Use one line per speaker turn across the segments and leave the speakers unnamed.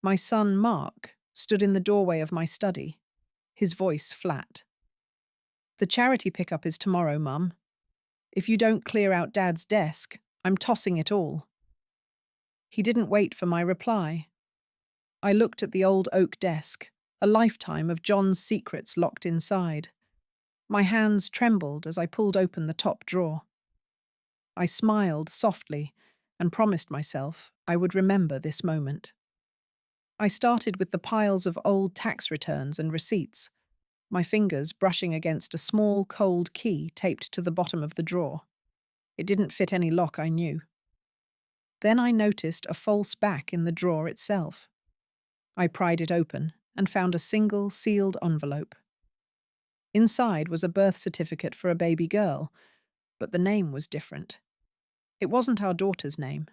My son, Mark, stood in the doorway of my study, his voice flat. "The charity pickup is tomorrow, Mum. If you don't clear out Dad's desk, I'm tossing it all." He didn't wait for my reply. I looked at the old oak desk, a lifetime of John's secrets locked inside. My hands trembled as I pulled open the top drawer. I smiled softly and promised myself I would remember this moment. I started with the piles of old tax returns and receipts, my fingers brushing against a small, cold key taped to the bottom of the drawer. It didn't fit any lock I knew. Then I noticed a false back in the drawer itself. I pried it open and found a single, sealed envelope. Inside was a birth certificate for a baby girl, but the name was different. It wasn't our daughter's name.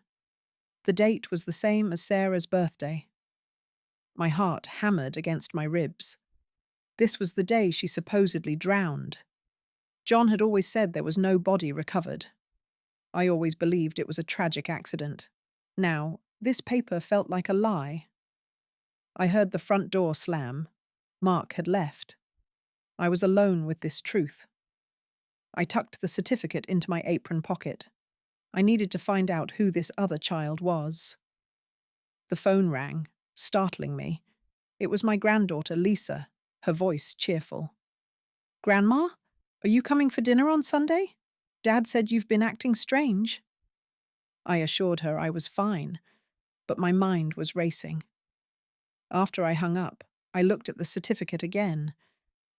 The date was the same as Sarah's birthday. My heart hammered against my ribs. This was the day she supposedly drowned. John had always said there was no body recovered. I always believed it was a tragic accident. Now, this paper felt like a lie. I heard the front door slam. Mark had left. I was alone with this truth. I tucked the certificate into my apron pocket. I needed to find out who this other child was. The phone rang, startling me. It was my granddaughter, Lisa, her voice cheerful. "Grandma, are you coming for dinner on Sunday? Dad said you've been acting strange." I assured her I was fine, but my mind was racing. After I hung up, I looked at the certificate again.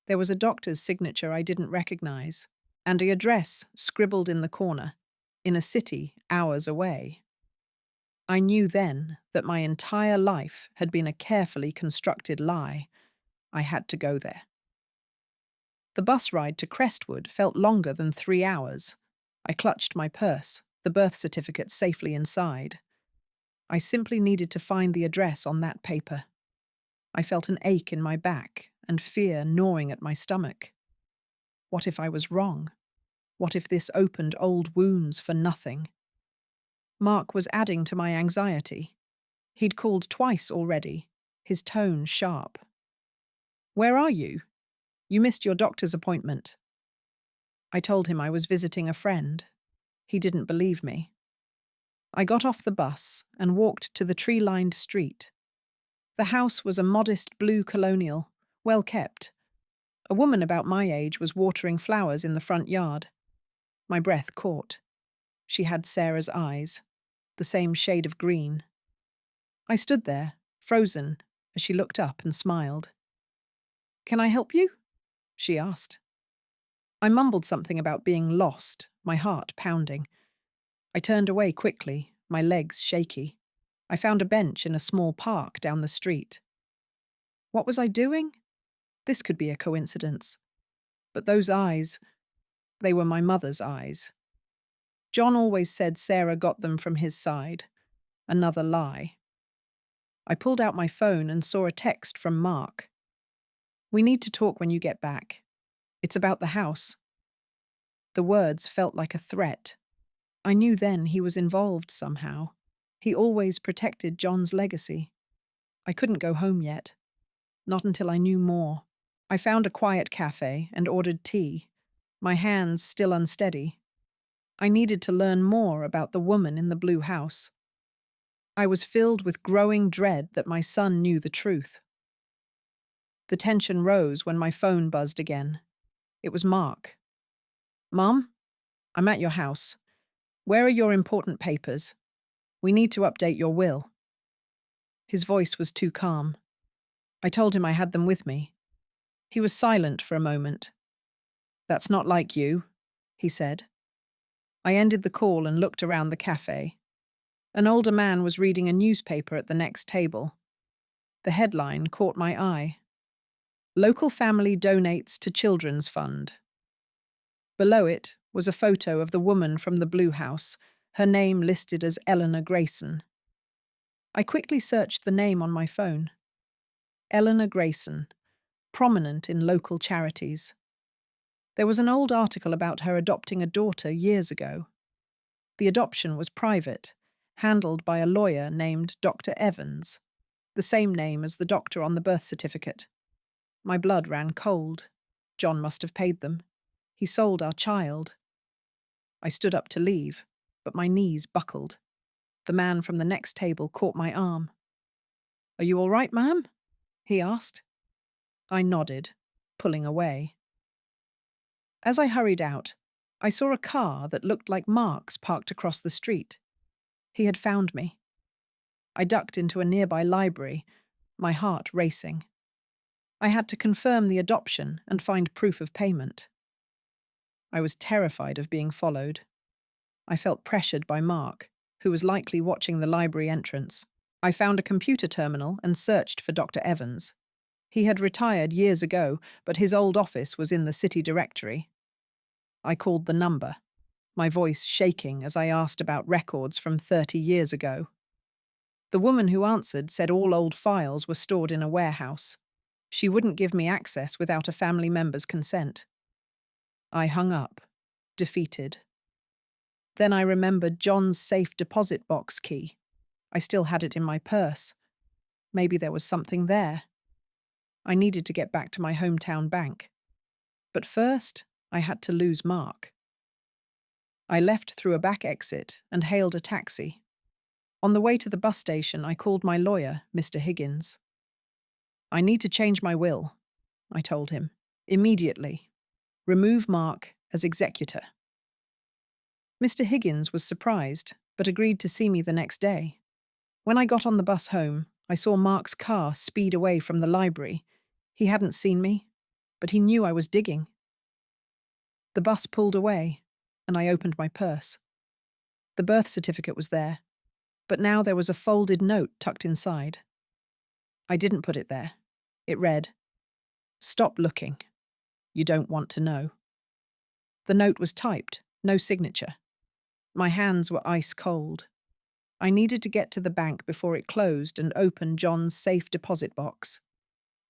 There was a doctor's signature I didn't recognize, and an address scribbled in the corner, in a city hours away. I knew then that my entire life had been a carefully constructed lie. I had to go there. The bus ride to Crestwood felt longer than 3 hours. I clutched my purse, the birth certificate safely inside. I simply needed to find the address on that paper. I felt an ache in my back and fear gnawing at my stomach. What if I was wrong? What if this opened old wounds for nothing? Mark was adding to my anxiety. He'd called twice already, his tone sharp. "Where are you? You missed your doctor's appointment." I told him I was visiting a friend. He didn't believe me. I got off the bus and walked to the tree-lined street. The house was a modest blue colonial, well kept. A woman about my age was watering flowers in the front yard. My breath caught. She had Sarah's eyes, the same shade of green. I stood there, frozen, as she looked up and smiled. "Can I help you?" she asked. I mumbled something about being lost, my heart pounding. I turned away quickly, my legs shaky. I found a bench in a small park down the street. What was I doing? This could be a coincidence. But those eyes, they were my mother's eyes. John always said Sarah got them from his side. Another lie. I pulled out my phone and saw a text from Mark. "We need to talk when you get back. It's about the house." The words felt like a threat. I knew then he was involved somehow. He always protected John's legacy. I couldn't go home yet. Not until I knew more. I found a quiet cafe and ordered tea, my hands still unsteady. I needed to learn more about the woman in the blue house. I was filled with growing dread that my son knew the truth. The tension rose when my phone buzzed again. It was Mark. "Mom, I'm at your house. Where are your important papers? We need to update your will." His voice was too calm. I told him I had them with me. He was silent for a moment. "That's not like you," he said. I ended the call and looked around the cafe. An older man was reading a newspaper at the next table. The headline caught my eye. "Local family donates to children's fund." Below it was a photo of the woman from the blue house, her name listed as Eleanor Grayson. I quickly searched the name on my phone. Eleanor Grayson, prominent in local charities. There was an old article about her adopting a daughter years ago. The adoption was private, handled by a lawyer named Dr. Evans. The same name as the doctor on the birth certificate. My blood ran cold. John must have paid them. He sold our child. I stood up to leave, but my knees buckled. The man from the next table caught my arm. "Are you all right, ma'am?" he asked. I nodded, pulling away. As I hurried out, I saw a car that looked like Mark's parked across the street. He had found me. I ducked into a nearby library, my heart racing. I had to confirm the adoption and find proof of payment. I was terrified of being followed. I felt pressured by Mark, who was likely watching the library entrance. I found a computer terminal and searched for Dr. Evans. He had retired years ago, but his old office was in the city directory. I called the number, my voice shaking as I asked about records from 30 years ago. The woman who answered said all old files were stored in a warehouse. She wouldn't give me access without a family member's consent. I hung up, defeated. Then I remembered John's safe deposit box key. I still had it in my purse. Maybe there was something there. I needed to get back to my hometown bank. But first, I had to lose Mark. I left through a back exit and hailed a taxi. On the way to the bus station, I called my lawyer, Mr. Higgins. "I need to change my will," I told him. "Immediately. Remove Mark as executor." Mr. Higgins was surprised, but agreed to see me the next day. When I got on the bus home, I saw Mark's car speed away from the library. He hadn't seen me, but he knew I was digging. The bus pulled away, and I opened my purse. The birth certificate was there, but now there was a folded note tucked inside. I didn't put it there. It read, "Stop looking. You don't want to know." The note was typed, no signature. My hands were ice cold. I needed to get to the bank before it closed and open John's safe deposit box.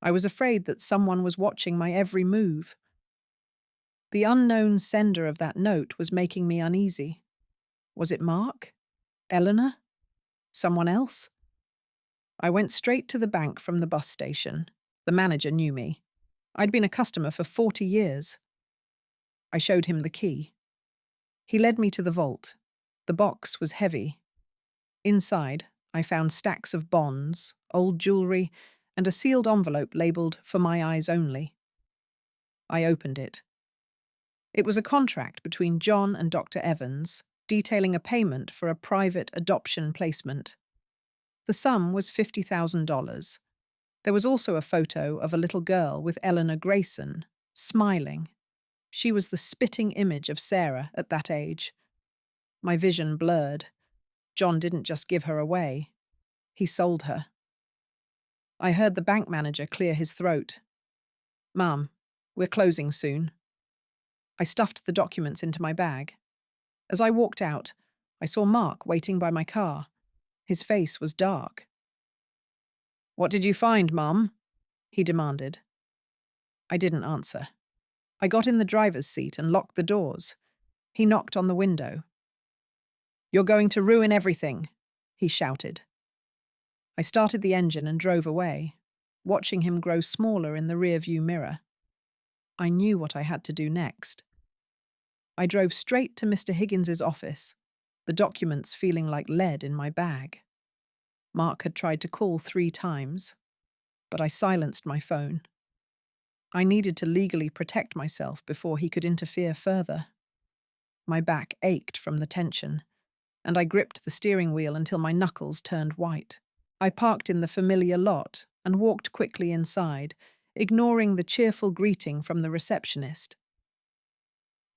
I was afraid that someone was watching my every move. The unknown sender of that note was making me uneasy. Was it Mark? Eleanor? Someone else? I went straight to the bank from the bus station. The manager knew me. I'd been a customer for 40 years. I showed him the key. He led me to the vault. The box was heavy. Inside, I found stacks of bonds, old jewelry, and a sealed envelope labeled "For My Eyes Only." I opened it. It was a contract between John and Dr. Evans, detailing a payment for a private adoption placement. The sum was $50,000. There was also a photo of a little girl with Eleanor Grayson, smiling. She was the spitting image of Sarah at that age. My vision blurred. John didn't just give her away. He sold her. I heard the bank manager clear his throat. "Mum, we're closing soon." I stuffed the documents into my bag. As I walked out, I saw Mark waiting by my car. His face was dark. "What did you find, Mum?" he demanded. I didn't answer. I got in the driver's seat and locked the doors. He knocked on the window. "You're going to ruin everything," he shouted. I started the engine and drove away, watching him grow smaller in the rearview mirror. I knew what I had to do next. I drove straight to Mr. Higgins's office, the documents feeling like lead in my bag. Mark had tried to call 3 times, but I silenced my phone. I needed to legally protect myself before he could interfere further. My back ached from the tension, and I gripped the steering wheel until my knuckles turned white. I parked in the familiar lot and walked quickly inside, ignoring the cheerful greeting from the receptionist.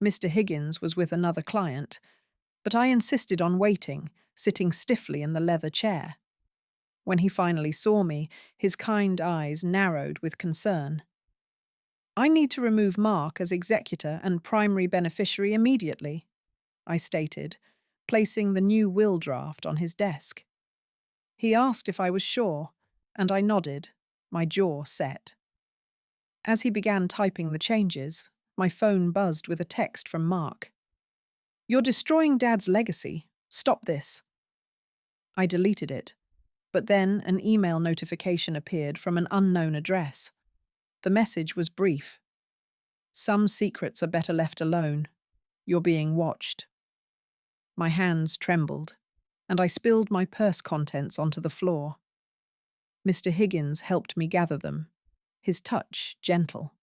Mr. Higgins was with another client, but I insisted on waiting, sitting stiffly in the leather chair. When he finally saw me, his kind eyes narrowed with concern. "I need to remove Mark as executor and primary beneficiary immediately," I stated, placing the new will draft on his desk. He asked if I was sure, and I nodded, my jaw set. As he began typing the changes, my phone buzzed with a text from Mark. "You're destroying Dad's legacy. Stop this." I deleted it, But then an email notification appeared from an unknown address. The message was brief. Some secrets are better left alone. You're being watched. My hands trembled, and I spilled my purse contents onto the floor. Mr. Higgins helped me gather them, his touch gentle.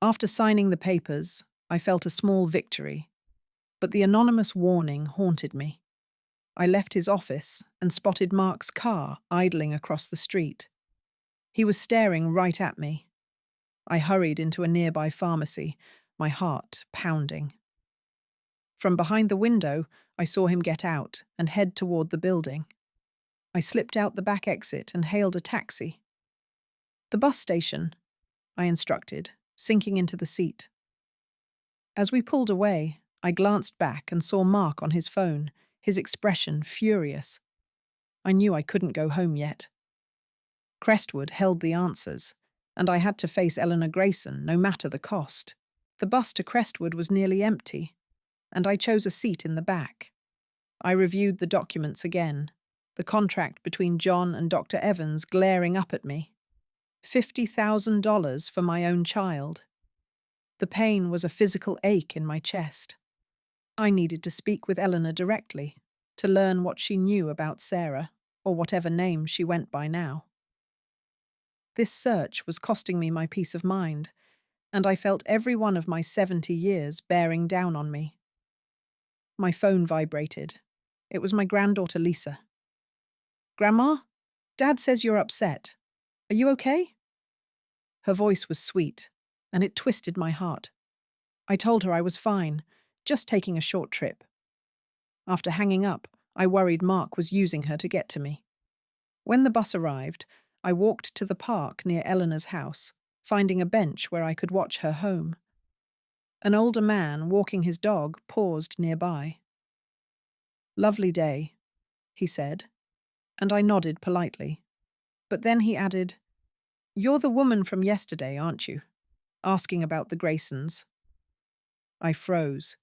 After signing the papers, I felt a small victory, but the anonymous warning haunted me. I left his office and spotted Mark's car idling across the street. He was staring right at me. I hurried into a nearby pharmacy, my heart pounding. From behind the window, I saw him get out and head toward the building. I slipped out the back exit and hailed a taxi. "The bus station," I instructed, sinking into the seat. As we pulled away, I glanced back and saw Mark on his phone, his expression furious. I knew I couldn't go home yet. Crestwood held the answers, and I had to face Eleanor Grayson, no matter the cost. The bus to Crestwood was nearly empty, and I chose a seat in the back. I reviewed the documents again, the contract between John and Dr. Evans glaring up at me. $50,000 for my own child. The pain was a physical ache in my chest. I needed to speak with Eleanor directly, to learn what she knew about Sarah, or whatever name she went by now. This search was costing me my peace of mind, and I felt every one of my 70 years bearing down on me. My phone vibrated. It was my granddaughter Lisa. "Grandma, Dad says you're upset. Are you okay?" Her voice was sweet, and it twisted my heart. I told her I was fine, just taking a short trip. After hanging up, I worried Mark was using her to get to me. When the bus arrived, I walked to the park near Eleanor's house, finding a bench where I could watch her home. An older man walking his dog paused nearby. "Lovely day," he said, and I nodded politely. But then he added, "You're the woman from yesterday, aren't you? Asking about the Graysons." I froze.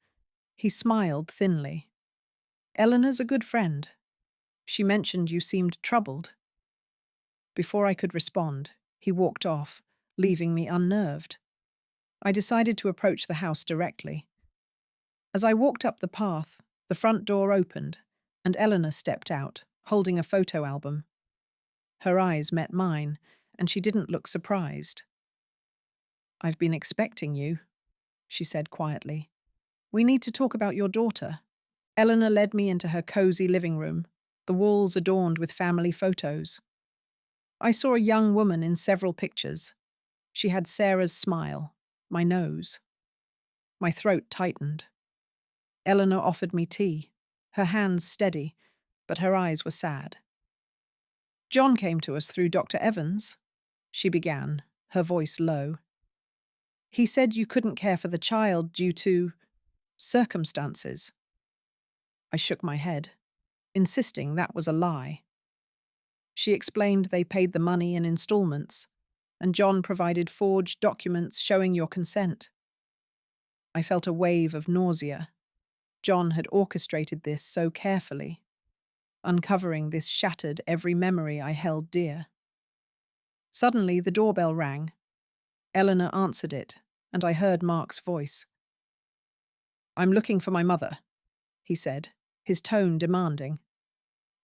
He smiled thinly. "Eleanor's a good friend. She mentioned you seemed troubled." Before I could respond, he walked off, leaving me unnerved. I decided to approach the house directly. As I walked up the path, the front door opened, and Eleanor stepped out, holding a photo album. Her eyes met mine, and she didn't look surprised. "I've been expecting you," she said quietly. "We need to talk about your daughter." Eleanor led me into her cozy living room, the walls adorned with family photos. I saw a young woman in several pictures. She had Sarah's smile, my nose. My throat tightened. Eleanor offered me tea, her hands steady, but her eyes were sad. "John came to us through Dr. Evans," she began, her voice low. "He said you couldn't care for the child due to circumstances." I shook my head, insisting that was a lie. She explained they paid the money in installments, and John provided forged documents showing your consent. I felt a wave of nausea. John had orchestrated this so carefully. Uncovering this shattered every memory I held dear. Suddenly, the doorbell rang. Eleanor answered it, and I heard Mark's voice. "I'm looking for my mother," he said, his tone demanding.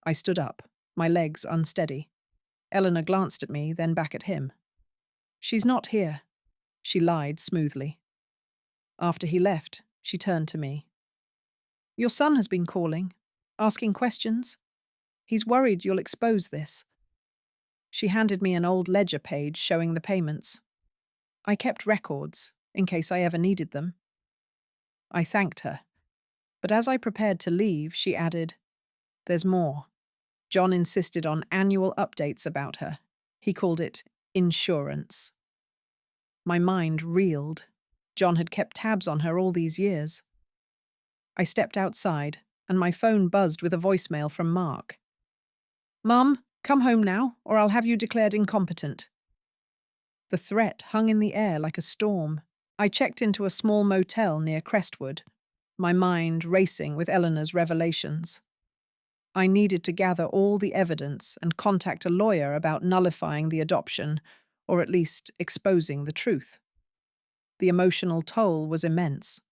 I stood up, my legs unsteady. Eleanor glanced at me, then back at him. "She's not here," she lied smoothly. After he left, she turned to me. "Your son has been calling, asking questions. He's worried you'll expose this." She handed me an old ledger page showing the payments. I kept records, in case I ever needed them. I thanked her, but as I prepared to leave, she added, "There's more." John insisted on annual updates about her. He called it insurance. My mind reeled. John had kept tabs on her all these years. I stepped outside, and my phone buzzed with a voicemail from Mark. "Mum, come home now, or I'll have you declared incompetent." The threat hung in the air like a storm. I checked into a small motel near Crestwood, my mind racing with Eleanor's revelations. I needed to gather all the evidence and contact a lawyer about nullifying the adoption, or at least exposing the truth. The emotional toll was immense.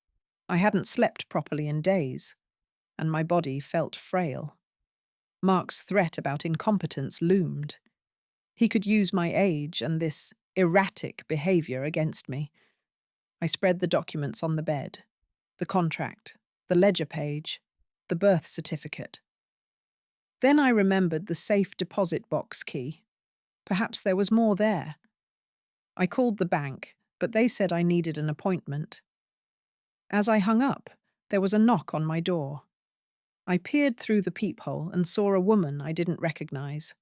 I hadn't slept properly in days, and my body felt frail. Mark's threat about incompetence loomed. He could use my age and this erratic behavior against me. I spread the documents on the bed: the contract, the ledger page, the birth certificate. Then I remembered the safe deposit box key. Perhaps there was more there. I called the bank, but they said I needed an appointment. As I hung up, there was a knock on my door. I peered through the peephole and saw a woman I didn't recognize.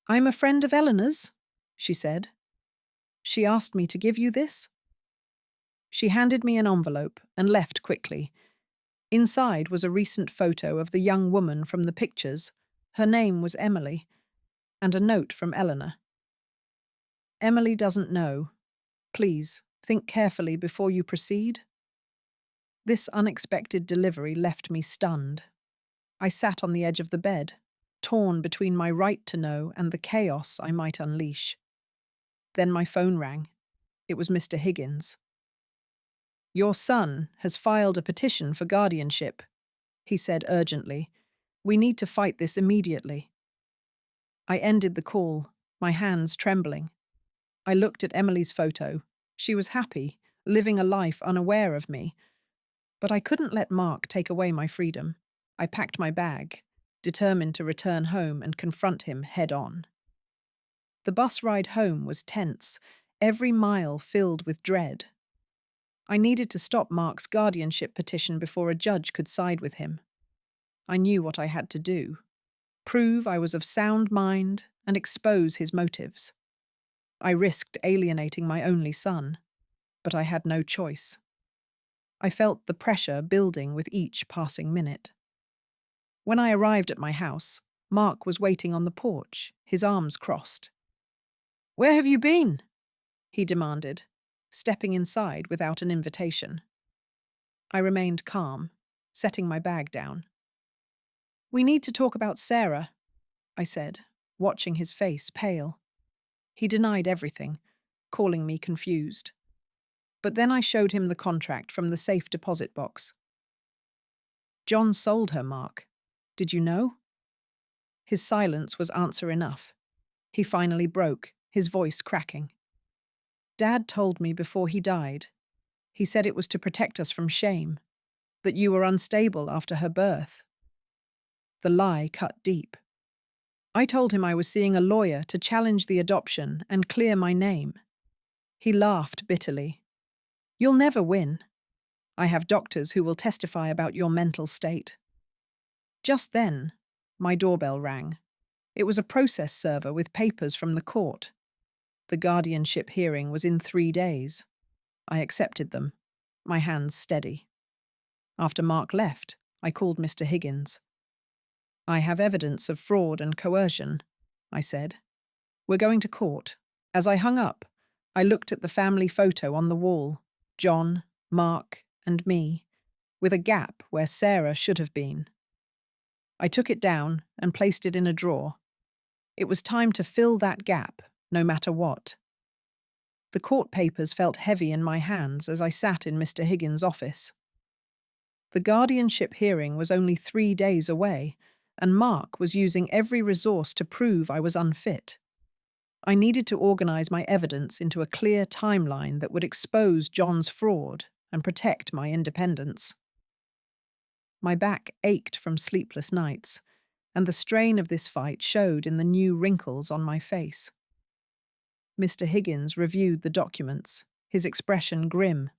"I'm a friend of Eleanor's," she said. "She asked me to give you this." She handed me an envelope and left quickly. Inside was a recent photo of the young woman from the pictures. Her name was Emily, and a note from Eleanor. "Emily doesn't know. Please, think carefully before you proceed." This unexpected delivery left me stunned. I sat on the edge of the bed, torn between my right to know and the chaos I might unleash. Then my phone rang. It was Mr. Higgins. "Your son has filed a petition for guardianship," he said urgently. "We need to fight this immediately." I ended the call, my hands trembling. I looked at Emily's photo. She was happy, living a life unaware of me. But I couldn't let Mark take away my freedom. I packed my bag, determined to return home and confront him head on. The bus ride home was tense, every mile filled with dread. I needed to stop Mark's guardianship petition before a judge could side with him. I knew what I had to do: prove I was of sound mind and expose his motives. I risked alienating my only son, but I had no choice. I felt the pressure building with each passing minute. When I arrived at my house, Mark was waiting on the porch, his arms crossed. "Where have you been?" he demanded, stepping inside without an invitation. I remained calm, setting my bag down. "We need to talk about Sarah," I said, watching his face pale. He denied everything, calling me confused. But then I showed him the contract from the safe deposit box. "John sold her, Mark. Did you know?" His silence was answer enough. He finally broke, his voice cracking. "Dad told me before he died. He said it was to protect us from shame, that you were unstable after her birth." The lie cut deep. I told him I was seeing a lawyer to challenge the adoption and clear my name. He laughed bitterly. "You'll never win. I have doctors who will testify about your mental state." Just then, my doorbell rang. It was a process server with papers from the court. The guardianship hearing was in 3 days. I accepted them, my hands steady. After Mark left, I called Mr. Higgins. "I have evidence of fraud and coercion," I said. "We're going to court." As I hung up, I looked at the family photo on the wall: John, Mark, and me, with a gap where Sarah should have been. I took it down and placed it in a drawer. It was time to fill that gap, no matter what. The court papers felt heavy in my hands as I sat in Mr. Higgins' office. The guardianship hearing was only 3 days away, and Mark was using every resource to prove I was unfit. I needed to organize my evidence into a clear timeline that would expose John's fraud and protect my independence. My back ached from sleepless nights, and the strain of this fight showed in the new wrinkles on my face. Mr. Higgins reviewed the documents, his expression grim.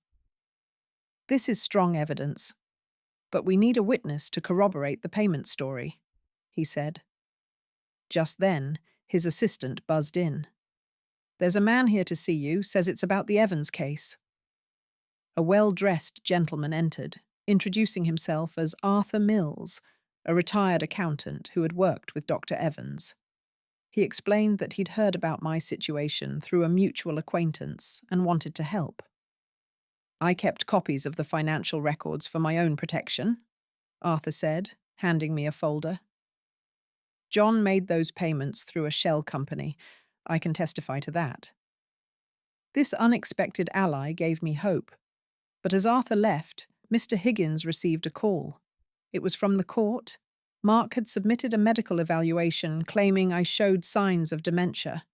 "This is strong evidence, but we need a witness to corroborate the payment story," he said. Just then, his assistant buzzed in. "There's a man here to see you, says it's about the Evans case." A well-dressed gentleman entered, introducing himself as Arthur Mills, a retired accountant who had worked with Dr. Evans. He explained that he'd heard about my situation through a mutual acquaintance and wanted to help. "I kept copies of the financial records for my own protection," Arthur said, handing me a folder. John made those payments through a shell company. I can testify to that. This unexpected ally gave me hope. But as Arthur left, Mr. Higgins received a call. It was from the court. Mark had submitted a medical evaluation claiming I showed signs of dementia.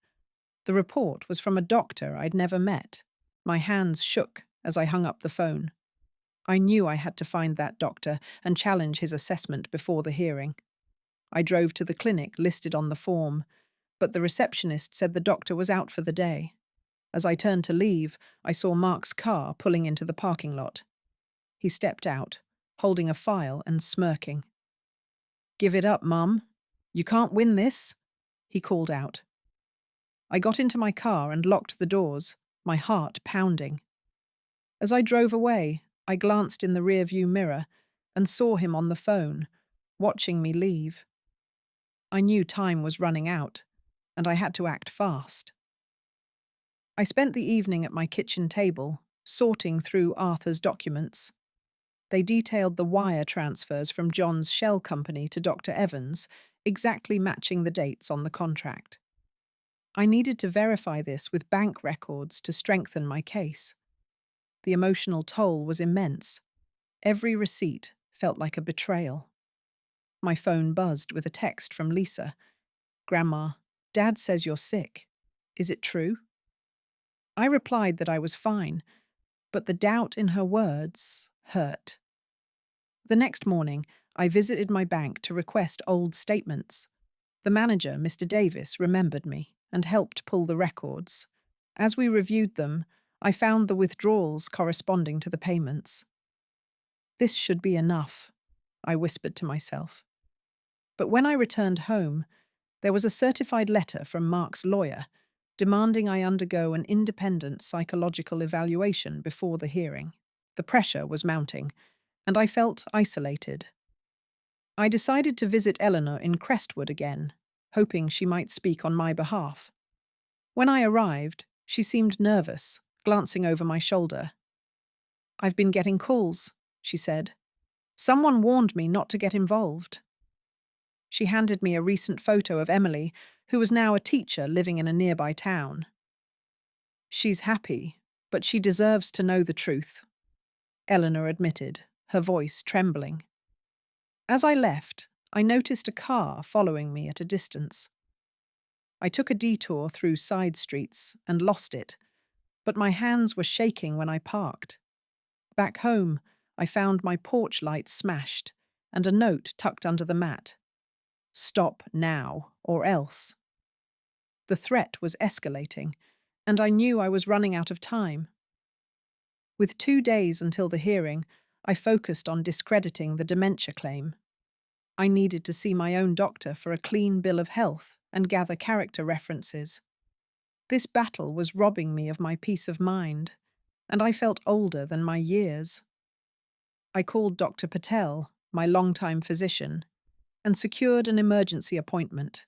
The report was from a doctor I'd never met. My hands shook as I hung up the phone. I knew I had to find that doctor and challenge his assessment before the hearing. I drove to the clinic listed on the form, but the receptionist said the doctor was out for the day. As I turned to leave, I saw Mark's car pulling into the parking lot. He stepped out, holding a file and smirking. "Give it up, Mum. You can't win this," he called out. I got into my car and locked the doors, my heart pounding. As I drove away, I glanced in the rearview mirror and saw him on the phone, watching me leave. I knew time was running out, and I had to act fast. I spent the evening at my kitchen table, sorting through Arthur's documents. They detailed the wire transfers from John's shell company to Dr. Evans, exactly matching the dates on the contract. I needed to verify this with bank records to strengthen my case. The emotional toll was immense. Every receipt felt like a betrayal. My phone buzzed with a text from Lisa. "Grandma, Dad says you're sick. Is it true?" I replied that I was fine, but the doubt in her words hurt. The next morning, I visited my bank to request old statements. The manager, Mr. Davis, remembered me and helped pull the records. As we reviewed them, I found the withdrawals corresponding to the payments. "This should be enough," I whispered to myself. But when I returned home, there was a certified letter from Mark's lawyer demanding I undergo an independent psychological evaluation before the hearing. The pressure was mounting, and I felt isolated. I decided to visit Eleanor in Crestwood again, hoping she might speak on my behalf. When I arrived, she seemed nervous, glancing over my shoulder. "I've been getting calls," she said. "Someone warned me not to get involved." She handed me a recent photo of Emily, who was now a teacher living in a nearby town. "She's happy, but she deserves to know the truth," Eleanor admitted, her voice trembling. As I left, I noticed a car following me at a distance. I took a detour through side streets and lost it, but my hands were shaking when I parked. Back home, I found my porch light smashed and a note tucked under the mat. "Stop now, or else." The threat was escalating, and I knew I was running out of time. With 2 days until the hearing, I focused on discrediting the dementia claim. I needed to see my own doctor for a clean bill of health and gather character references. This battle was robbing me of my peace of mind, and I felt older than my years. I called Dr. Patel, my longtime physician, and secured an emergency appointment.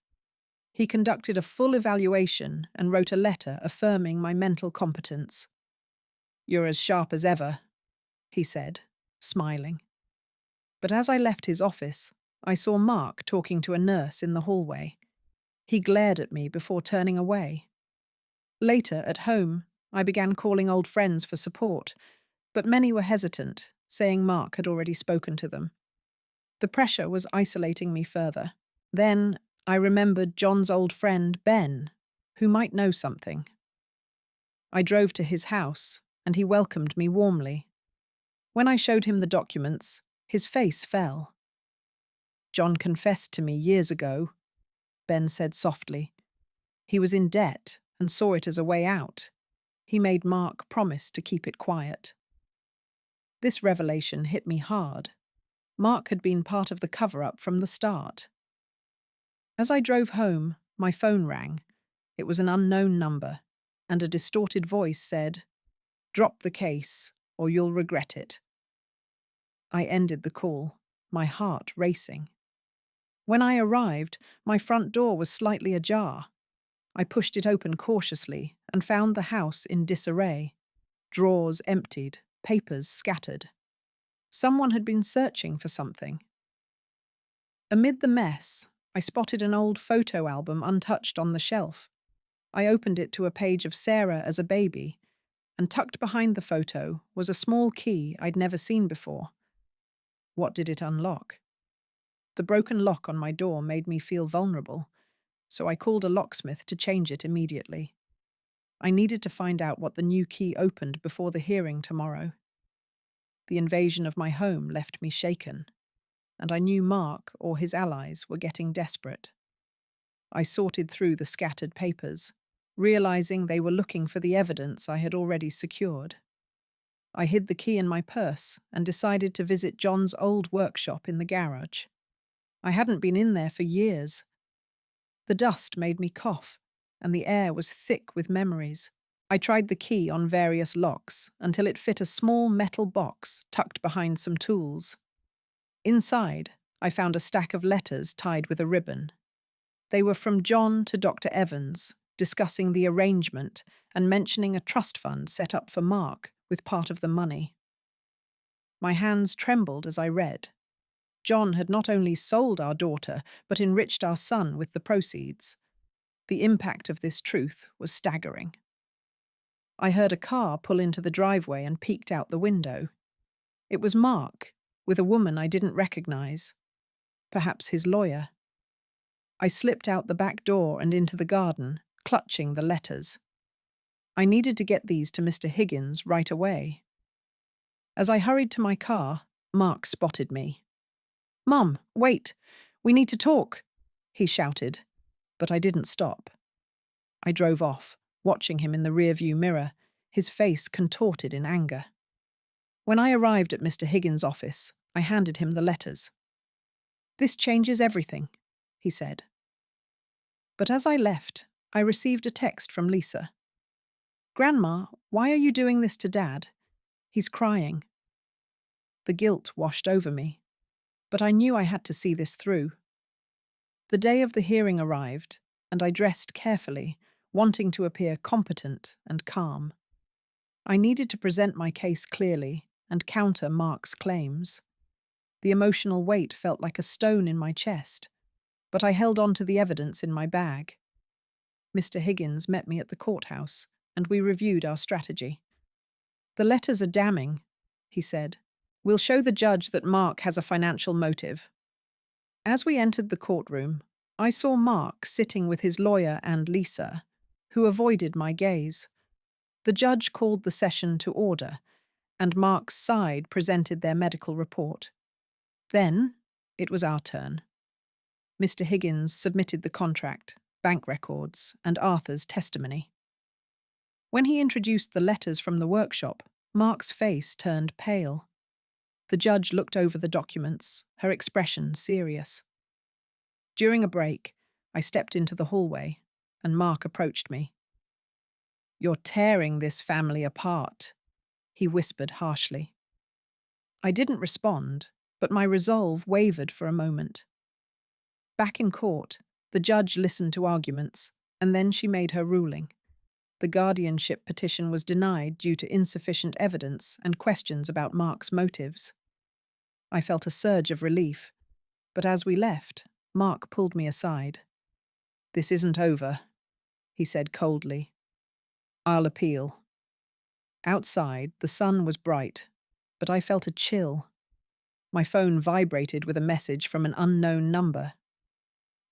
He conducted a full evaluation and wrote a letter affirming my mental competence. "You're as sharp as ever," he said, smiling. But as I left his office, I saw Mark talking to a nurse in the hallway. He glared at me before turning away. Later, at home, I began calling old friends for support, but many were hesitant, saying Mark had already spoken to them. The pressure was isolating me further. Then I remembered John's old friend, Ben, who might know something. I drove to his house, and he welcomed me warmly. When I showed him the documents, his face fell. "John confessed to me years ago," Ben said softly. "He was in debt and saw it as a way out. He made Mark promise to keep it quiet." This revelation hit me hard. Mark had been part of the cover-up from the start. As I drove home, my phone rang. It was an unknown number, and a distorted voice said, "Drop the case, or you'll regret it." I ended the call, my heart racing. When I arrived, my front door was slightly ajar. I pushed it open cautiously and found the house in disarray. Drawers emptied, papers scattered. Someone had been searching for something. Amid the mess, I spotted an old photo album untouched on the shelf. I opened it to a page of Sarah as a baby, and tucked behind the photo was a small key I'd never seen before. What did it unlock? The broken lock on my door made me feel vulnerable, so I called a locksmith to change it immediately. I needed to find out what the new key opened before the hearing tomorrow. The invasion of my home left me shaken, and I knew Mark or his allies were getting desperate. I sorted through the scattered papers, realizing they were looking for the evidence I had already secured. I hid the key in my purse and decided to visit John's old workshop in the garage. I hadn't been in there for years. The dust made me cough, and the air was thick with memories. I tried the key on various locks until it fit a small metal box tucked behind some tools. Inside, I found a stack of letters tied with a ribbon. They were from John to Dr. Evans, discussing the arrangement and mentioning a trust fund set up for Mark with part of the money. My hands trembled as I read. John had not only sold our daughter, but enriched our son with the proceeds. The impact of this truth was staggering. I heard a car pull into the driveway and peeked out the window. It was Mark, with a woman I didn't recognize. Perhaps his lawyer. I slipped out the back door and into the garden, clutching the letters. I needed to get these to Mr. Higgins right away. As I hurried to my car, Mark spotted me. "Mum, wait! We need to talk!" he shouted, but I didn't stop. I drove off, watching him in the rearview mirror, his face contorted in anger. When I arrived at Mr. Higgins' office, I handed him the letters. "This changes everything," he said. But as I left, I received a text from Lisa. "Grandma, why are you doing this to Dad? He's crying." The guilt washed over me, but I knew I had to see this through. The day of the hearing arrived, and I dressed carefully, wanting to appear competent and calm. I needed to present my case clearly and counter Mark's claims. The emotional weight felt like a stone in my chest, but I held on to the evidence in my bag. Mr. Higgins met me at the courthouse, and we reviewed our strategy. "The letters are damning," he said. "We'll show the judge that Mark has a financial motive." As we entered the courtroom, I saw Mark sitting with his lawyer and Lisa, who avoided my gaze. The judge called the session to order, and Mark's side presented their medical report. Then, it was our turn. Mr. Higgins submitted the contract, bank records, and Arthur's testimony. When he introduced the letters from the workshop, Mark's face turned pale. The judge looked over the documents, her expression serious. During a break, I stepped into the hallway, and Mark approached me. "You're tearing this family apart," he whispered harshly. I didn't respond, but my resolve wavered for a moment. Back in court, the judge listened to arguments, and then she made her ruling. The guardianship petition was denied due to insufficient evidence and questions about Mark's motives. I felt a surge of relief, but as we left, Mark pulled me aside. "This isn't over," he said coldly. "I'll appeal." Outside, the sun was bright, but I felt a chill. My phone vibrated with a message from an unknown number.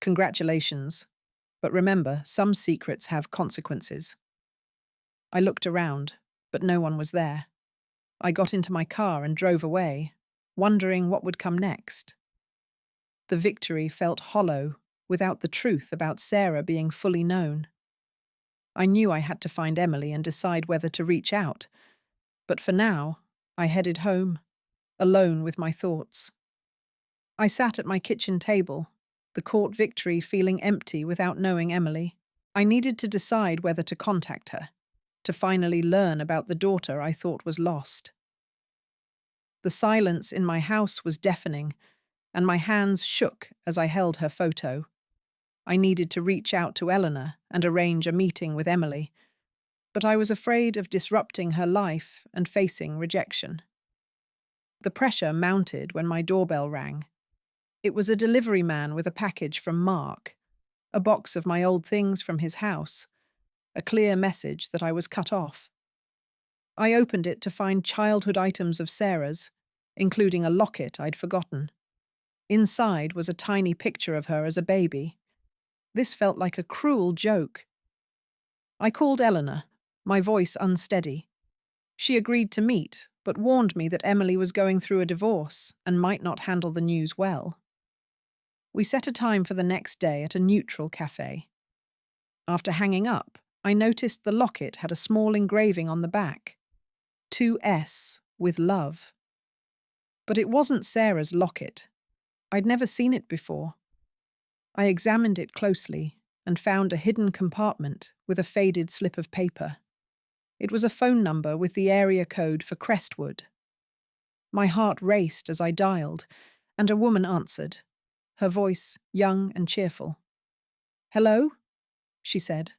"Congratulations, but remember, some secrets have consequences." I looked around, but no one was there. I got into my car and drove away, wondering what would come next. The victory felt hollow without the truth about Sarah being fully known. I knew I had to find Emily and decide whether to reach out, but for now, I headed home, alone with my thoughts. I sat at my kitchen table, the court victory feeling empty without knowing Emily. I needed to decide whether to contact her, to finally learn about the daughter I thought was lost. The silence in my house was deafening, and my hands shook as I held her photo. I needed to reach out to Eleanor and arrange a meeting with Emily, but I was afraid of disrupting her life and facing rejection. The pressure mounted when my doorbell rang. It was a delivery man with a package from Mark, a box of my old things from his house, a clear message that I was cut off. I opened it to find childhood items of Sarah's, including a locket I'd forgotten. Inside was a tiny picture of her as a baby. This felt like a cruel joke. I called Eleanor, my voice unsteady. She agreed to meet, but warned me that Emily was going through a divorce and might not handle the news well. We set a time for the next day at a neutral cafe. After hanging up, I noticed the locket had a small engraving on the back. 2S with love. But it wasn't Sarah's locket. I'd never seen it before. I examined it closely and found a hidden compartment with a faded slip of paper. It was a phone number with the area code for Crestwood. My heart raced as I dialed, and a woman answered, her voice young and cheerful. "Hello?" she said.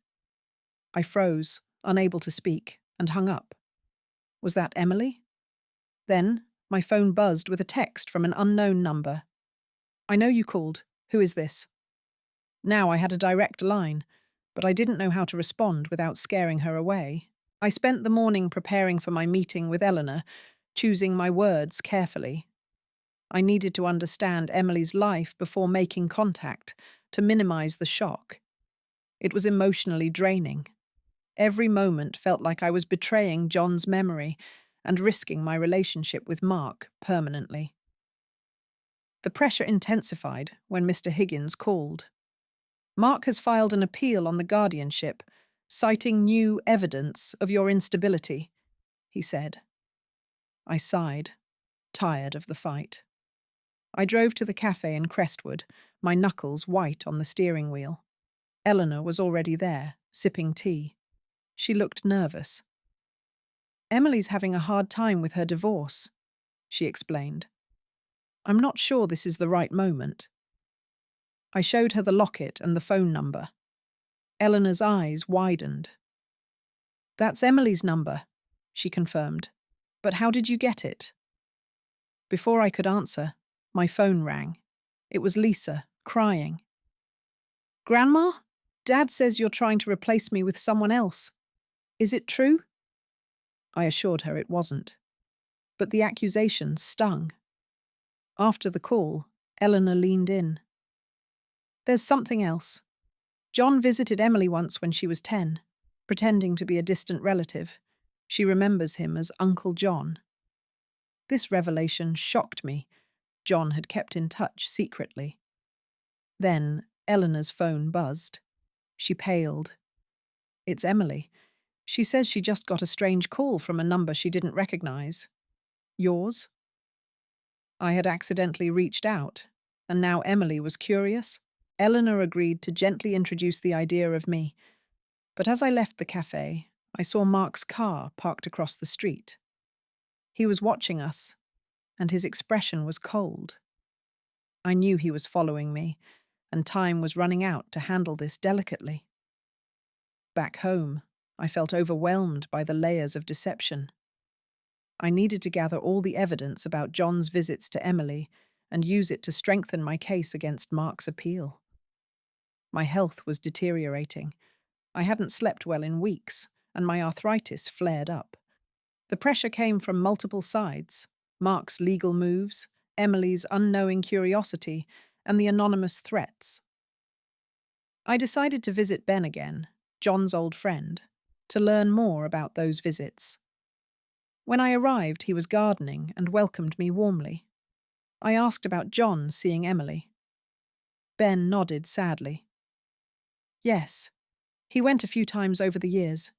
I froze, unable to speak, and hung up. Was that Emily? Then, my phone buzzed with a text from an unknown number. "I know you called. Who is this?" Now I had a direct line, but I didn't know how to respond without scaring her away. I spent the morning preparing for my meeting with Eleanor, choosing my words carefully. I needed to understand Emily's life before making contact, to minimize the shock. It was emotionally draining. Every moment felt like I was betraying John's memory and risking my relationship with Mark permanently. The pressure intensified when Mr. Higgins called. "Mark has filed an appeal on the guardianship, citing new evidence of your instability," he said. I sighed, tired of the fight. I drove to the cafe in Crestwood, my knuckles white on the steering wheel. Eleanor was already there, sipping tea. She looked nervous. "Emily's having a hard time with her divorce," she explained. "I'm not sure this is the right moment." I showed her the locket and the phone number. Eleanor's eyes widened. "That's Emily's number," she confirmed. "But how did you get it?" Before I could answer, my phone rang. It was Lisa, crying. "Grandma? Dad says you're trying to replace me with someone else. Is it true?" I assured her it wasn't. But the accusation stung. After the call, Eleanor leaned in. "There's something else. John visited Emily once when she was 10, pretending to be a distant relative. She remembers him as Uncle John." This revelation shocked me. John had kept in touch secretly. Then Eleanor's phone buzzed. She paled. "It's Emily. She says she just got a strange call from a number she didn't recognize. Yours?" I had accidentally reached out, and now Emily was curious. Eleanor agreed to gently introduce the idea of me, but as I left the cafe, I saw Mark's car parked across the street. He was watching us, and his expression was cold. I knew he was following me, and time was running out to handle this delicately. Back home, I felt overwhelmed by the layers of deception. I needed to gather all the evidence about John's visits to Emily and use it to strengthen my case against Mark's appeal. My health was deteriorating. I hadn't slept well in weeks, and my arthritis flared up. The pressure came from multiple sides: Mark's legal moves, Emily's unknowing curiosity, and the anonymous threats. I decided to visit Ben again, John's old friend, to learn more about those visits. When I arrived, he was gardening and welcomed me warmly. I asked about John seeing Emily. Ben nodded sadly. "Yes, he went a few times over the years.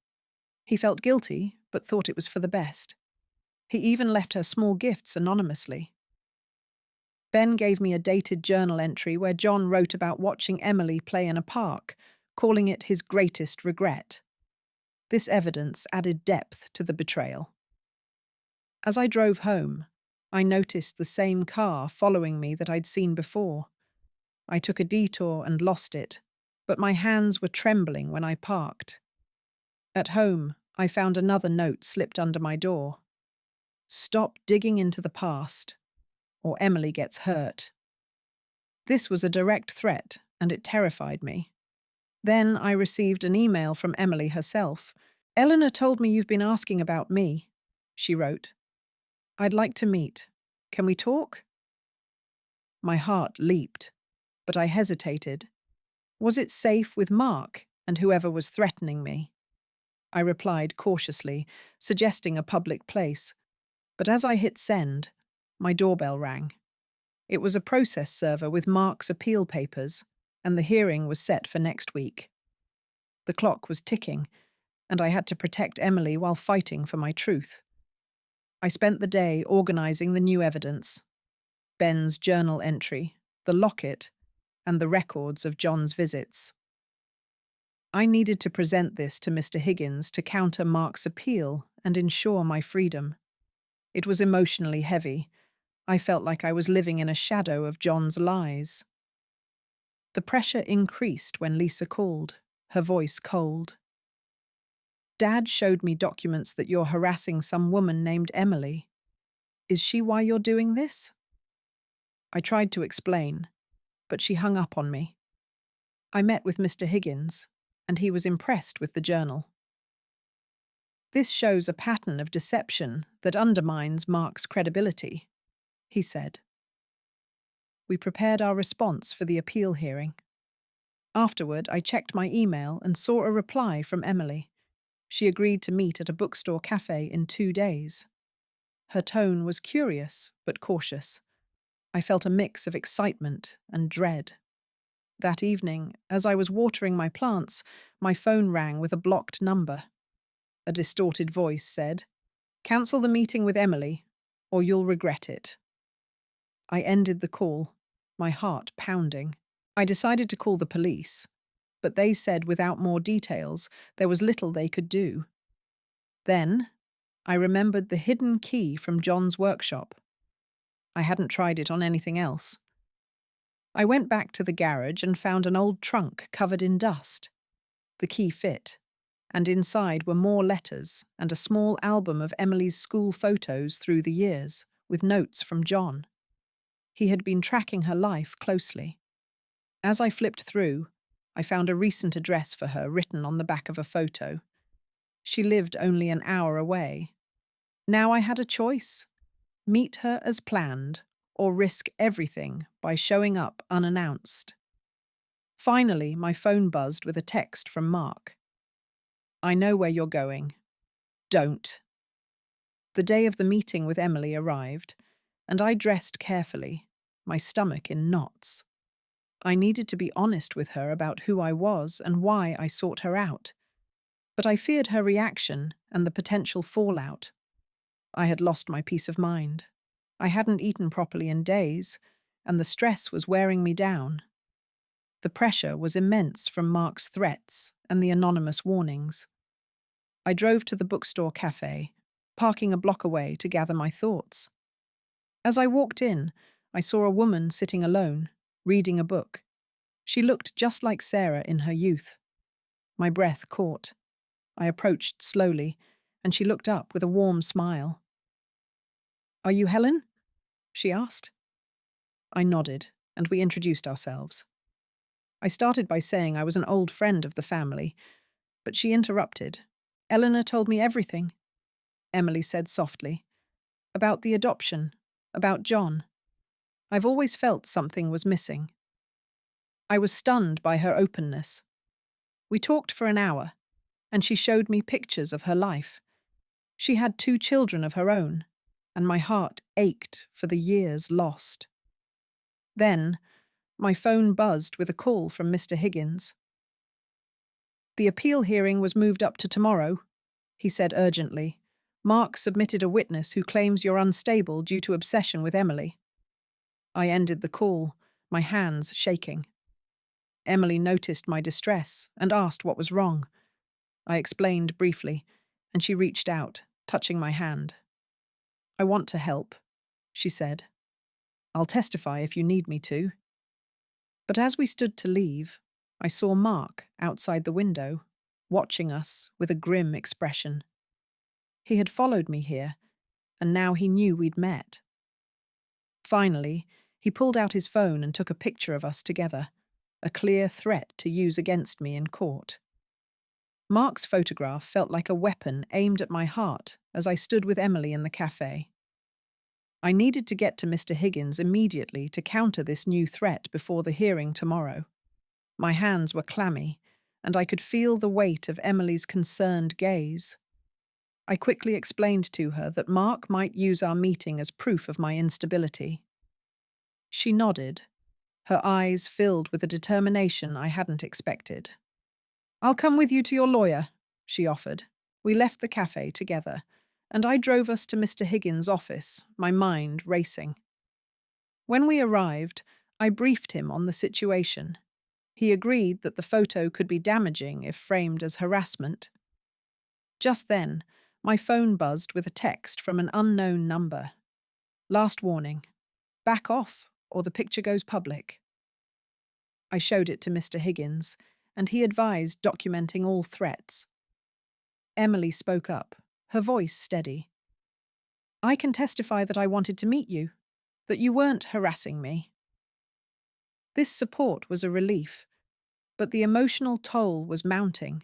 He felt guilty, but thought it was for the best. He even left her small gifts anonymously." Ben gave me a dated journal entry where John wrote about watching Emily play in a park, calling it his greatest regret. This evidence added depth to the betrayal. As I drove home, I noticed the same car following me that I'd seen before. I took a detour and lost it, but my hands were trembling when I parked. At home, I found another note slipped under my door. "Stop digging into the past, or Emily gets hurt." This was a direct threat, and it terrified me. Then I received an email from Emily herself. "Eleanor told me you've been asking about me," she wrote. "I'd like to meet. Can we talk?" My heart leaped, but I hesitated. Was it safe with Mark and whoever was threatening me? I replied cautiously, suggesting a public place. But as I hit send, my doorbell rang. It was a process server with Mark's appeal papers, and the hearing was set for next week. The clock was ticking, and I had to protect Emily while fighting for my truth. I spent the day organizing the new evidence: Ben's journal entry, the locket, and the records of John's visits. I needed to present this to Mr. Higgins to counter Mark's appeal and ensure my freedom. It was emotionally heavy. I felt like I was living in a shadow of John's lies. The pressure increased when Lisa called, her voice cold. "Dad showed me documents that you're harassing some woman named Emily. Is she why you're doing this?" I tried to explain, but she hung up on me. I met with Mr. Higgins, and he was impressed with the journal. "This shows a pattern of deception that undermines Mark's credibility," he said. We prepared our response for the appeal hearing. Afterward, I checked my email and saw a reply from Emily. She agreed to meet at a bookstore cafe in 2 days. Her tone was curious but cautious. I felt a mix of excitement and dread. That evening, as I was watering my plants, my phone rang with a blocked number. A distorted voice said, "Cancel the meeting with Emily, or you'll regret it." I ended the call, my heart pounding. I decided to call the police, but they said without more details there was little they could do. Then, I remembered the hidden key from John's workshop. I hadn't tried it on anything else. I went back to the garage and found an old trunk covered in dust. The key fit, and inside were more letters and a small album of Emily's school photos through the years, with notes from John. He had been tracking her life closely. As I flipped through, I found a recent address for her written on the back of a photo. She lived only an hour away. Now I had a choice: meet her as planned, or risk everything by showing up unannounced. Finally, my phone buzzed with a text from Mark. "I know where you're going. Don't." The day of the meeting with Emily arrived, and I dressed carefully, my stomach in knots. I needed to be honest with her about who I was and why I sought her out. But I feared her reaction and the potential fallout. I had lost my peace of mind. I hadn't eaten properly in days, and the stress was wearing me down. The pressure was immense from Mark's threats and the anonymous warnings. I drove to the bookstore cafe, parking a block away to gather my thoughts. As I walked in, I saw a woman sitting alone, reading a book. She looked just like Sarah in her youth. My breath caught. I approached slowly, and she looked up with a warm smile. "Are you Helen?" she asked. I nodded, and we introduced ourselves. I started by saying I was an old friend of the family, but she interrupted. "Eleanor told me everything," Emily said softly. "About the adoption, about John. I've always felt something was missing." I was stunned by her openness. We talked for an hour, and she showed me pictures of her life. She had 2 children of her own, and my heart ached for the years lost. Then, my phone buzzed with a call from Mr. Higgins. "The appeal hearing was moved up to tomorrow," he said urgently. "Mark submitted a witness who claims you're unstable due to obsession with Emily." I ended the call, my hands shaking. Emily noticed my distress and asked what was wrong. I explained briefly, and she reached out, touching my hand. "I want to help," she said. "I'll testify if you need me to." But as we stood to leave, I saw Mark outside the window, watching us with a grim expression. He had followed me here, and now he knew we'd met. Finally, He pulled out his phone and took a picture of us together, a clear threat to use against me in court. Mark's photograph felt like a weapon aimed at my heart as I stood with Emily in the cafe. I needed to get to Mr. Higgins immediately to counter this new threat before the hearing tomorrow. My hands were clammy, and I could feel the weight of Emily's concerned gaze. I quickly explained to her that Mark might use our meeting as proof of my instability. She nodded, her eyes filled with a determination I hadn't expected. "I'll come with you to your lawyer," she offered. We left the cafe together, and I drove us to Mr. Higgins' office, my mind racing. When we arrived, I briefed him on the situation. He agreed that the photo could be damaging if framed as harassment. Just then, my phone buzzed with a text from an unknown number. "Last warning. Back off, or the picture goes public." I showed it to Mr. Higgins, and he advised documenting all threats. Emily spoke up, her voice steady. "I can testify that I wanted to meet you, that you weren't harassing me." This support was a relief, but the emotional toll was mounting.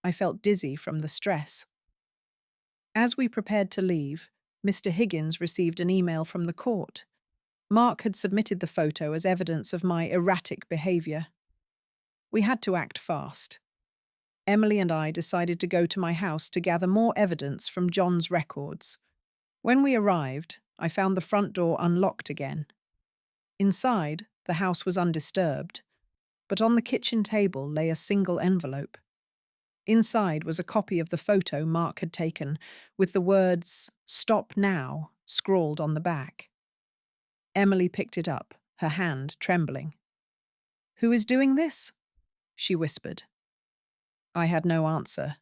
I felt dizzy from the stress. As we prepared to leave, Mr. Higgins received an email from the court. Mark had submitted the photo as evidence of my erratic behavior. We had to act fast. Emily and I decided to go to my house to gather more evidence from John's records. When we arrived, I found the front door unlocked again. Inside, the house was undisturbed, but on the kitchen table lay a single envelope. Inside was a copy of the photo Mark had taken, with the words, "Stop now," scrawled on the back. Emily picked it up, her hand trembling. "Who is doing this?" she whispered. I had no answer,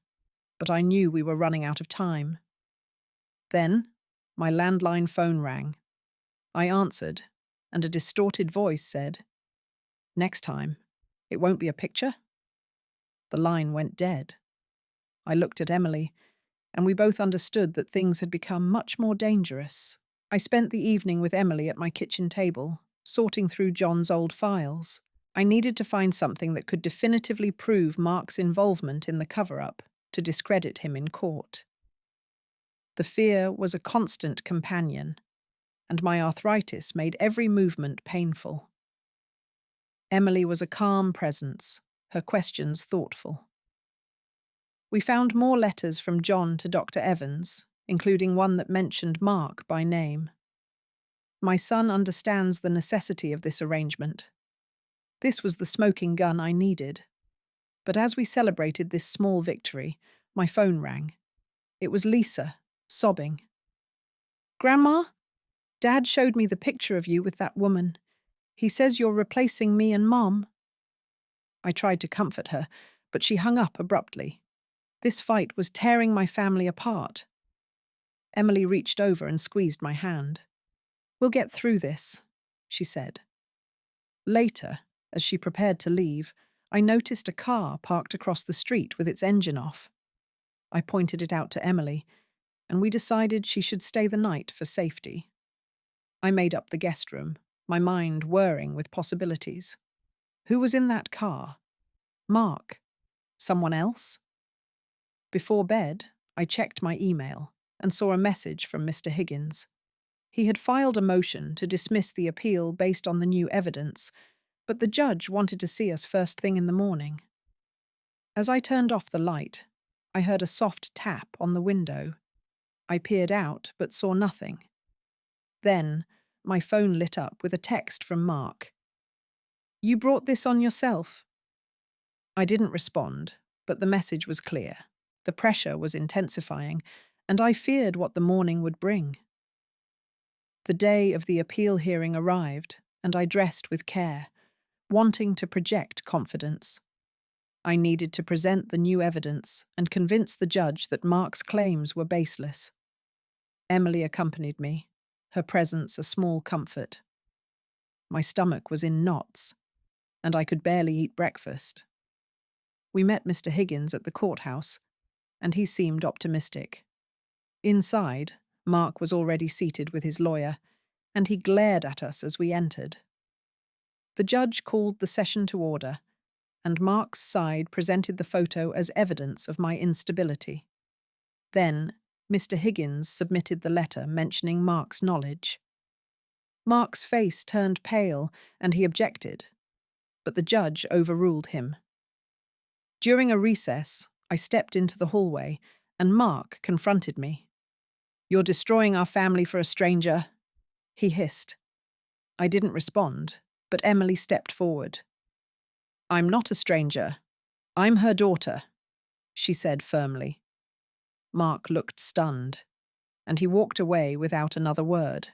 but I knew we were running out of time. Then, my landline phone rang. I answered, and a distorted voice said, "Next time, it won't be a picture?" The line went dead. I looked at Emily, and we both understood that things had become much more dangerous. I spent the evening with Emily at my kitchen table, sorting through John's old files. I needed to find something that could definitively prove Mark's involvement in the cover-up, to discredit him in court. The fear was a constant companion, and my arthritis made every movement painful. Emily was a calm presence, her questions thoughtful. We found more letters from John to Dr. Evans, including one that mentioned Mark by name. My son understands the necessity of this arrangement. This was the smoking gun I needed. But as we celebrated this small victory, my phone rang. It was Lisa, sobbing. "Grandma, Dad showed me the picture of you with that woman. He says you're replacing me and Mom." I tried to comfort her, but she hung up abruptly. This fight was tearing my family apart. Emily reached over and squeezed my hand. "We'll get through this," she said. Later, as she prepared to leave, I noticed a car parked across the street with its engine off. I pointed it out to Emily, and we decided she should stay the night for safety. I made up the guest room, my mind whirring with possibilities. Who was in that car? Mark? Someone else? Before bed, I checked my email and saw a message from Mr. Higgins. He had filed a motion to dismiss the appeal based on the new evidence, but the judge wanted to see us first thing in the morning. As I turned off the light, I heard a soft tap on the window. I peered out but saw nothing. Then, my phone lit up with a text from Mark. "You brought this on yourself." I didn't respond, but the message was clear. The pressure was intensifying, and I feared what the morning would bring. The day of the appeal hearing arrived, and I dressed with care, wanting to project confidence. I needed to present the new evidence and convince the judge that Mark's claims were baseless. Emily accompanied me, her presence a small comfort. My stomach was in knots, and I could barely eat breakfast. We met Mr. Higgins at the courthouse, and he seemed optimistic. Inside, Mark was already seated with his lawyer. and he glared at us as we entered. The judge called the session to order, and Mark's side presented the photo as evidence of my instability. Then, Mr. Higgins submitted the letter mentioning Mark's knowledge. Mark's face turned pale, and he objected, but the judge overruled him. During a recess, I stepped into the hallway, and Mark confronted me. "You're destroying our family for a stranger," he hissed. I didn't respond, but Emily stepped forward. "I'm not a stranger. I'm her daughter," she said firmly. Mark looked stunned, and he walked away without another word.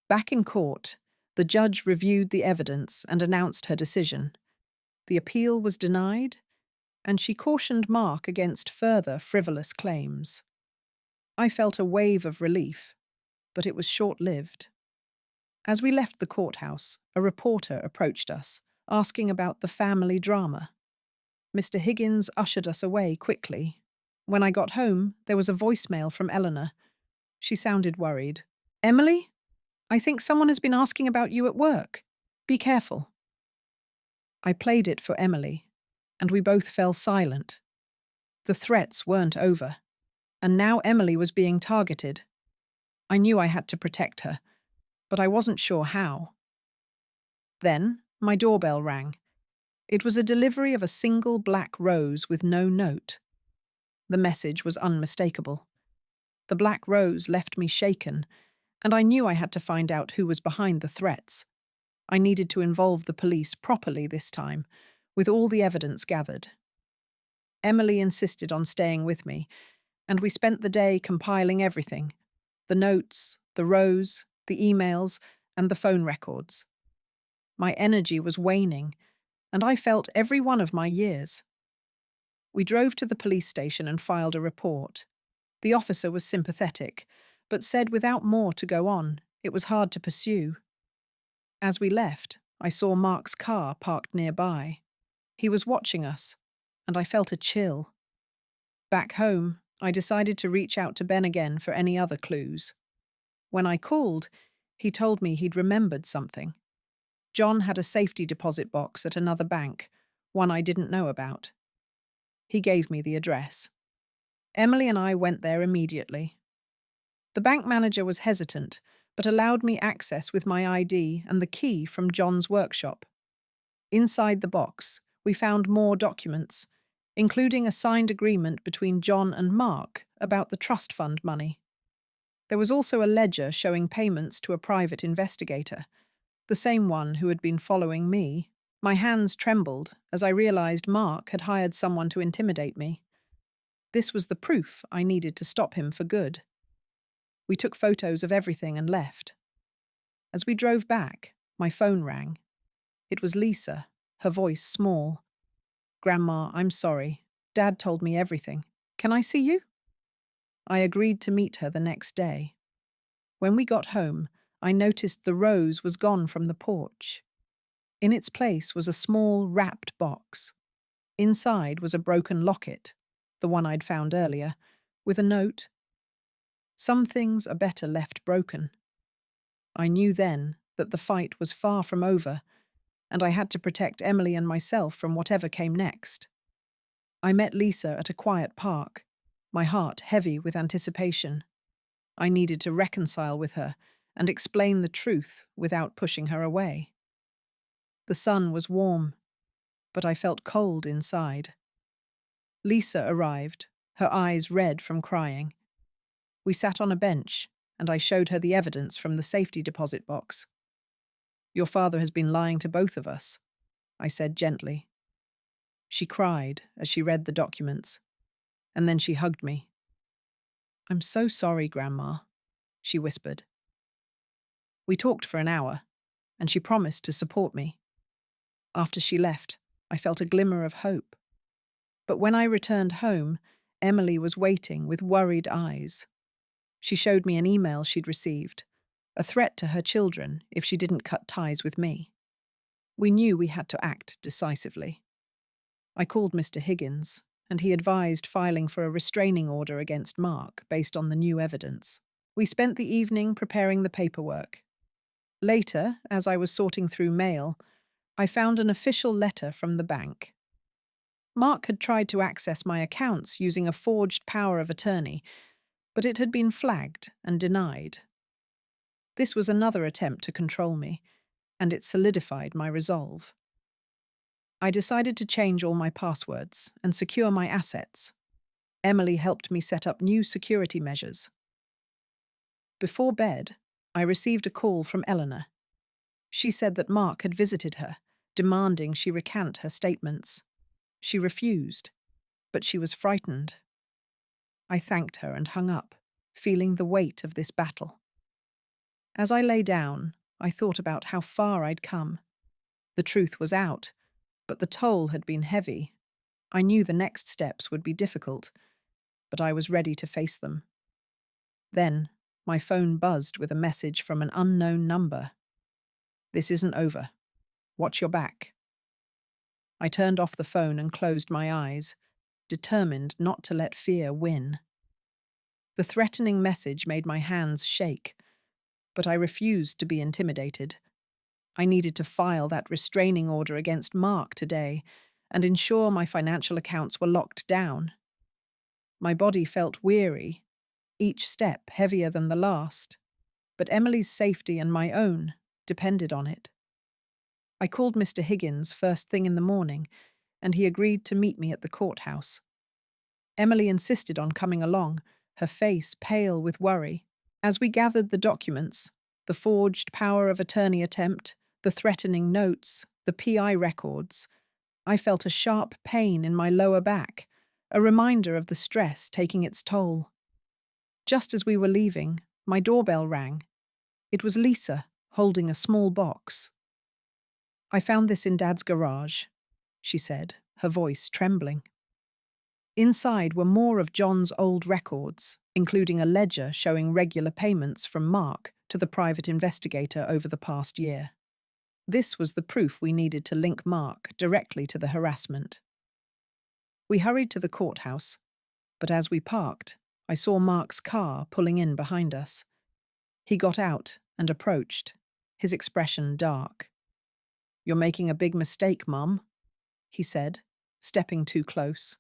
Back in court, the judge reviewed the evidence and announced her decision. The appeal was denied, and she cautioned Mark against further frivolous claims. I felt a wave of relief, but it was short-lived. As we left the courthouse, a reporter approached us, asking about the family drama. Mr. Higgins ushered us away quickly. When I got home, there was a voicemail from Eleanor. She sounded worried. "Emily, I think someone has been asking about you at work. Be careful." I played it for Emily, and we both fell silent. The threats weren't over, and now Emily was being targeted. I knew I had to protect her, but I wasn't sure how. Then my doorbell rang. It was a delivery of a single black rose with no note. The message was unmistakable. The black rose left me shaken, and I knew I had to find out who was behind the threats. I needed to involve the police properly this time, with all the evidence gathered. Emily insisted on staying with me, and we spent the day compiling everything: the notes, the rose, the emails, and the phone records. My energy was waning, and I felt every one of my years. We drove to the police station and filed a report. The officer was sympathetic, but said without more to go on, it was hard to pursue. As we left, I saw Mark's car parked nearby. He was watching us, and I felt a chill. Back home, I decided to reach out to Ben again for any other clues. When I called, he told me he'd remembered something. John had a safety deposit box at another bank, one I didn't know about. He gave me the address. Emily and I went there immediately. The bank manager was hesitant, but allowed me access with my ID and the key from John's workshop. Inside the box, we found more documents, including a signed agreement between John and Mark about the trust fund money. There was also a ledger showing payments to a private investigator, the same one who had been following me. My hands trembled as I realized Mark had hired someone to intimidate me. This was the proof I needed to stop him for good. We took photos of everything and left. As we drove back, my phone rang. It was Lisa, her voice small. "Grandma, I'm sorry. Dad told me everything. Can I see you?" I agreed to meet her the next day. When we got home, I noticed the rose was gone from the porch. In its place was a small, wrapped box. Inside was a broken locket, the one I'd found earlier, with a note: "Some things are better left broken." I knew then that the fight was far from over, and I had to protect Emily and myself from whatever came next. I met Lisa at a quiet park, my heart heavy with anticipation. I needed to reconcile with her and explain the truth without pushing her away. The sun was warm, but I felt cold inside. Lisa arrived, her eyes red from crying. We sat on a bench, and I showed her the evidence from the safety deposit box. "Your father has been lying to both of us," I said gently. She cried as she read the documents, and then she hugged me. "I'm so sorry, Grandma," she whispered. We talked for an hour, and she promised to support me. After she left, I felt a glimmer of hope. But when I returned home, Emily was waiting with worried eyes. She showed me an email she'd received, a threat to her children if she didn't cut ties with me. We knew we had to act decisively. I called Mr. Higgins, and he advised filing for a restraining order against Mark based on the new evidence. We spent the evening preparing the paperwork, Later, as I was sorting through mail, I found an official letter from the bank. Mark had tried to access my accounts using a forged power of attorney, but it had been flagged and denied. This was another attempt to control me, and it solidified my resolve. I decided to change all my passwords and secure my assets. Emily helped me set up new security measures. Before bed, I received a call from Eleanor. She said that Mark had visited her, demanding she recant her statements. She refused, but she was frightened. I thanked her and hung up, feeling the weight of this battle. As I lay down, I thought about how far I'd come. The truth was out, but the toll had been heavy. I knew the next steps would be difficult, but I was ready to face them. Then, my phone buzzed with a message from an unknown number. "This isn't over. Watch your back." I turned off the phone and closed my eyes, determined not to let fear win. The threatening message made my hands shake, but I refused to be intimidated. I needed to file that restraining order against Mark today and ensure my financial accounts were locked down. My body felt weary, each step heavier than the last, but Emily's safety and my own depended on it. I called Mr. Higgins first thing in the morning, and he agreed to meet me at the courthouse. Emily insisted on coming along, her face pale with worry. As we gathered the documents, the forged power of attorney attempt, the threatening notes, the PI records, I felt a sharp pain in my lower back, a reminder of the stress taking its toll. Just as we were leaving, my doorbell rang. It was Lisa, holding a small box. "I found this in Dad's garage," she said, her voice trembling. Inside were more of John's old records, including a ledger showing regular payments from Mark to the private investigator over the past year. This was the proof we needed to link Mark directly to the harassment. We hurried to the courthouse, but as we parked, I saw Mark's car pulling in behind us. He got out and approached, his expression dark. "You're making a big mistake, Mum," he said, stepping too close.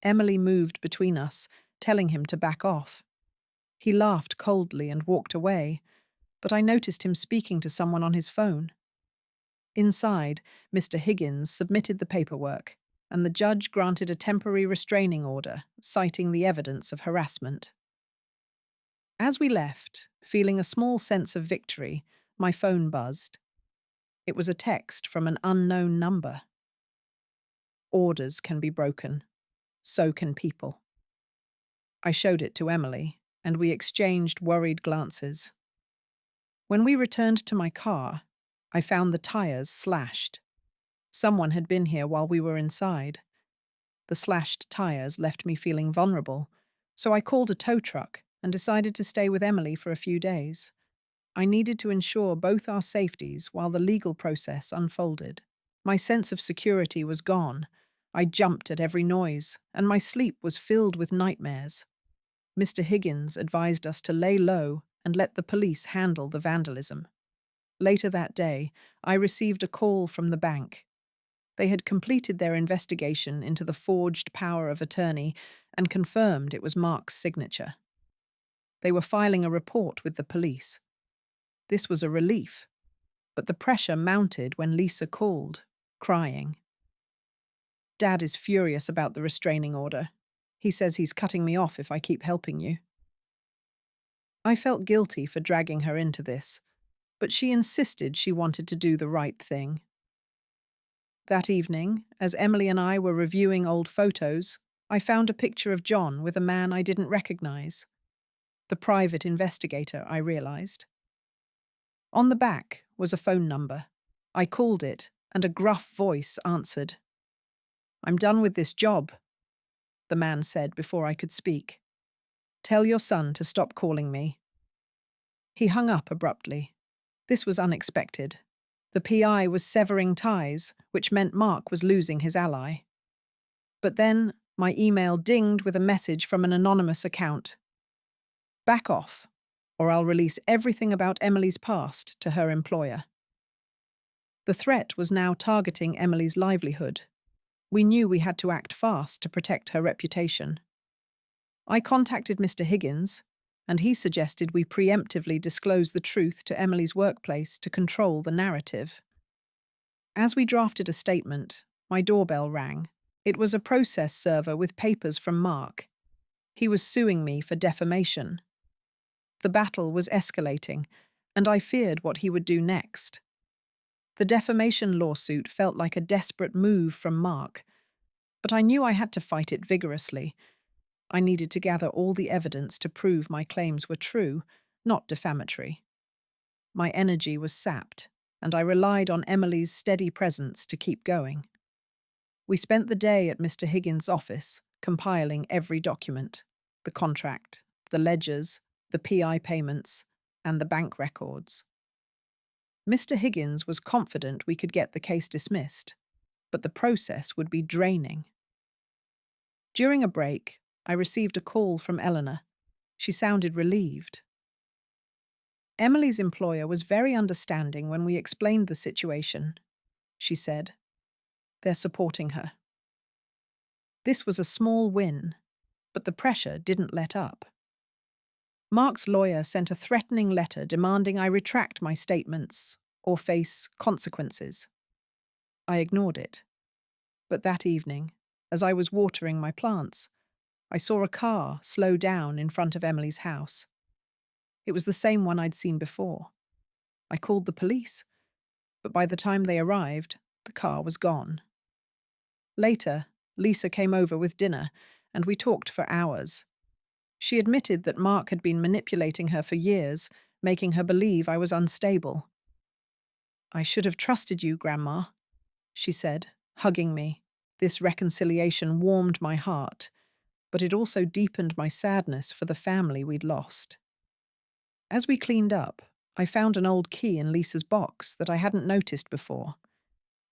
Emily moved between us, telling him to back off. He laughed coldly and walked away, but I noticed him speaking to someone on his phone. Inside, Mr. Higgins submitted the paperwork, and the judge granted a temporary restraining order, citing the evidence of harassment. As we left, feeling a small sense of victory, my phone buzzed. It was a text from an unknown number. "Orders can be broken. So can people." I showed it to Emily, and we exchanged worried glances. When we returned to my car, I found the tires slashed. Someone had been here while we were inside. The slashed tires left me feeling vulnerable, so I called a tow truck and decided to stay with Emily for a few days. I needed to ensure both our safeties while the legal process unfolded. My sense of security was gone. I jumped at every noise, and my sleep was filled with nightmares. Mr. Higgins advised us to lay low and let the police handle the vandalism. Later that day, I received a call from the bank. They had completed their investigation into the forged power of attorney and confirmed it was Mark's signature. They were filing a report with the police. This was a relief, but the pressure mounted when Lisa called, crying. "Dad is furious about the restraining order. He says he's cutting me off if I keep helping you." I felt guilty for dragging her into this, but she insisted she wanted to do the right thing. That evening, as Emily and I were reviewing old photos, I found a picture of John with a man I didn't recognize. The private investigator, I realized. On the back was a phone number. I called it, and a gruff voice answered. "I'm done with this job," the man said before I could speak. "Tell your son to stop calling me." He hung up abruptly. This was unexpected. The PI was severing ties, which meant Mark was losing his ally. But then my email dinged with a message from an anonymous account. "Back off. or I'll release everything about Emily's past to her employer. The threat was now targeting Emily's livelihood. We knew we had to act fast to protect her reputation. I contacted Mr. Higgins, and he suggested we preemptively disclose the truth to Emily's workplace to control the narrative. As we drafted a statement, my doorbell rang. It was a process server with papers from Mark. He was suing me for defamation. The battle was escalating, and I feared what he would do next. The defamation lawsuit felt like a desperate move from Mark, but I knew I had to fight it vigorously. I needed to gather all the evidence to prove my claims were true, not defamatory. My energy was sapped, and I relied on Emily's steady presence to keep going. We spent the day at Mr. Higgins' office, compiling every document: the contract, the ledgers, the PI payments, and the bank records. Mr. Higgins was confident we could get the case dismissed, but the process would be draining. During a break, I received a call from Eleanor. She sounded relieved. Emily's employer was very understanding when we explained the situation, she said. They're supporting her. This was a small win, but the pressure didn't let up. Mark's lawyer sent a threatening letter demanding I retract my statements or face consequences. I ignored it. But that evening, as I was watering my plants, I saw a car slow down in front of Emily's house. It was the same one I'd seen before. I called the police, but by the time they arrived, the car was gone. Later, Lisa came over with dinner, and we talked for hours. She admitted that Mark had been manipulating her for years, making her believe I was unstable. I should have trusted you, Grandma, she said, hugging me. This reconciliation warmed my heart, but it also deepened my sadness for the family we'd lost. As we cleaned up, I found an old key in Lisa's box that I hadn't noticed before.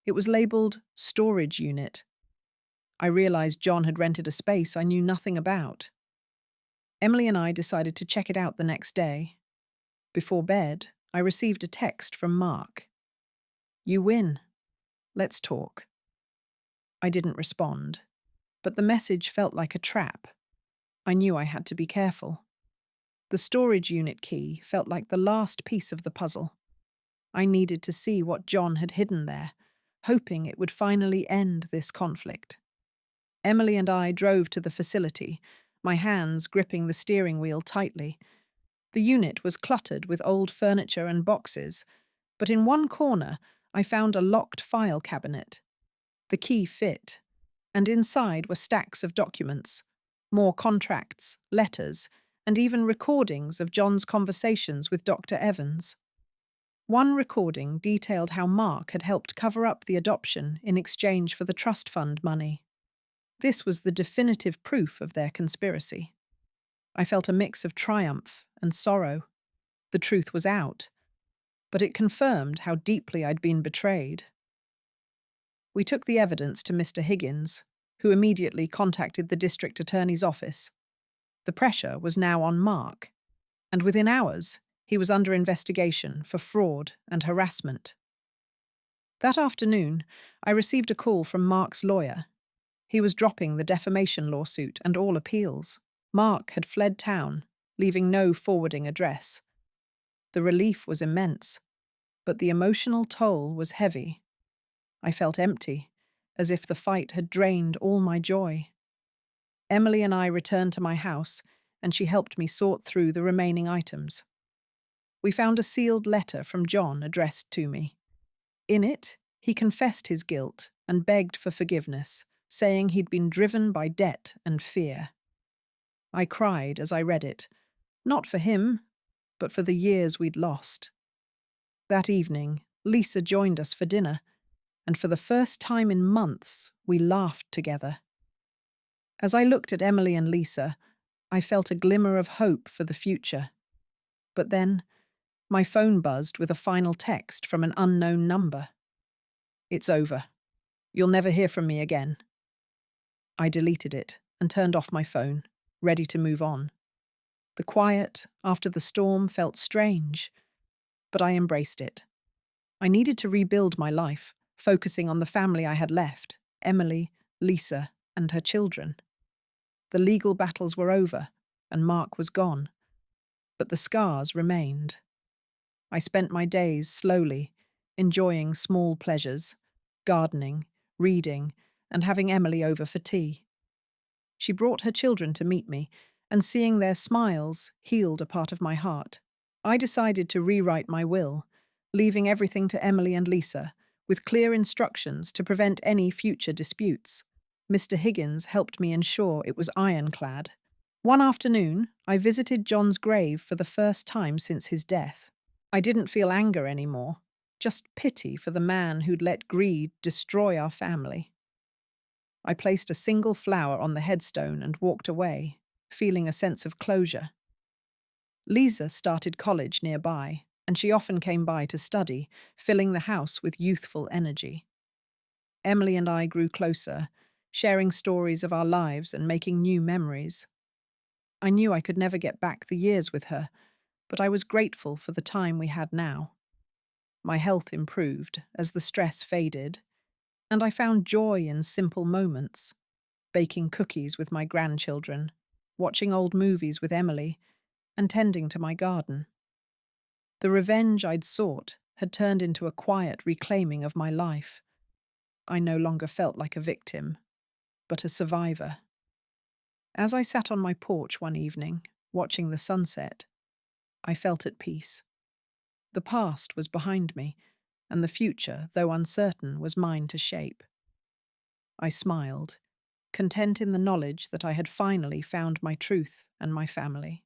It was labeled storage unit. I realized John had rented a space I knew nothing about. Emily and I decided to check it out the next day. Before bed, I received a text from Mark. You win. Let's talk. I didn't respond, but the message felt like a trap. I knew I had to be careful. The storage unit key felt like the last piece of the puzzle. I needed to see what John had hidden there, hoping it would finally end this conflict. Emily and I drove to the facility, my hands gripping the steering wheel tightly. The unit was cluttered with old furniture and boxes, but in one corner I found a locked file cabinet. The key fit, and inside were stacks of documents, more contracts, letters, and even recordings of John's conversations with Dr. Evans. One recording detailed how Mark had helped cover up the adoption in exchange for the trust fund money. This was the definitive proof of their conspiracy. I felt a mix of triumph and sorrow. The truth was out, but it confirmed how deeply I'd been betrayed. We took the evidence to Mr. Higgins, who immediately contacted the district attorney's office. The pressure was now on Mark, and within hours, he was under investigation for fraud and harassment. That afternoon, I received a call from Mark's lawyer. He was dropping the defamation lawsuit and all appeals. Mark had fled town, leaving no forwarding address. The relief was immense, but the emotional toll was heavy. I felt empty, as if the fight had drained all my joy. Emily and I returned to my house, and she helped me sort through the remaining items. We found a sealed letter from John addressed to me. In it, he confessed his guilt and begged for forgiveness, saying he'd been driven by debt and fear. I cried as I read it, not for him, but for the years we'd lost. That evening, Lisa joined us for dinner, and for the first time in months, we laughed together. As I looked at Emily and Lisa, I felt a glimmer of hope for the future. But then, my phone buzzed with a final text from an unknown number. It's over. You'll never hear from me again. I deleted it and turned off my phone, ready to move on. The quiet after the storm felt strange, but I embraced it. I needed to rebuild my life, focusing on the family I had left, Emily, Lisa, and her children. The legal battles were over, and Mark was gone, but the scars remained. I spent my days slowly, enjoying small pleasures, gardening, reading, and having Emily over for tea. She brought her children to meet me, and seeing their smiles healed a part of my heart. I decided to rewrite my will, leaving everything to Emily and Lisa, with clear instructions to prevent any future disputes. Mr. Higgins helped me ensure it was ironclad. One afternoon, I visited John's grave for the first time since his death. I didn't feel anger anymore, just pity for the man who'd let greed destroy our family. I placed a single flower on the headstone and walked away, feeling a sense of closure. Lisa started college nearby, and she often came by to study, filling the house with youthful energy. Emily and I grew closer, sharing stories of our lives and making new memories. I knew I could never get back the years with her, but I was grateful for the time we had now. My health improved as the stress faded, and I found joy in simple moments, baking cookies with my grandchildren, watching old movies with Emily, and tending to my garden. The revenge I'd sought had turned into a quiet reclaiming of my life. I no longer felt like a victim, but a survivor. As I sat on my porch one evening, watching the sunset, I felt at peace. The past was behind me, and the future, though uncertain, was mine to shape. I smiled, content in the knowledge that I had finally found my truth and my family.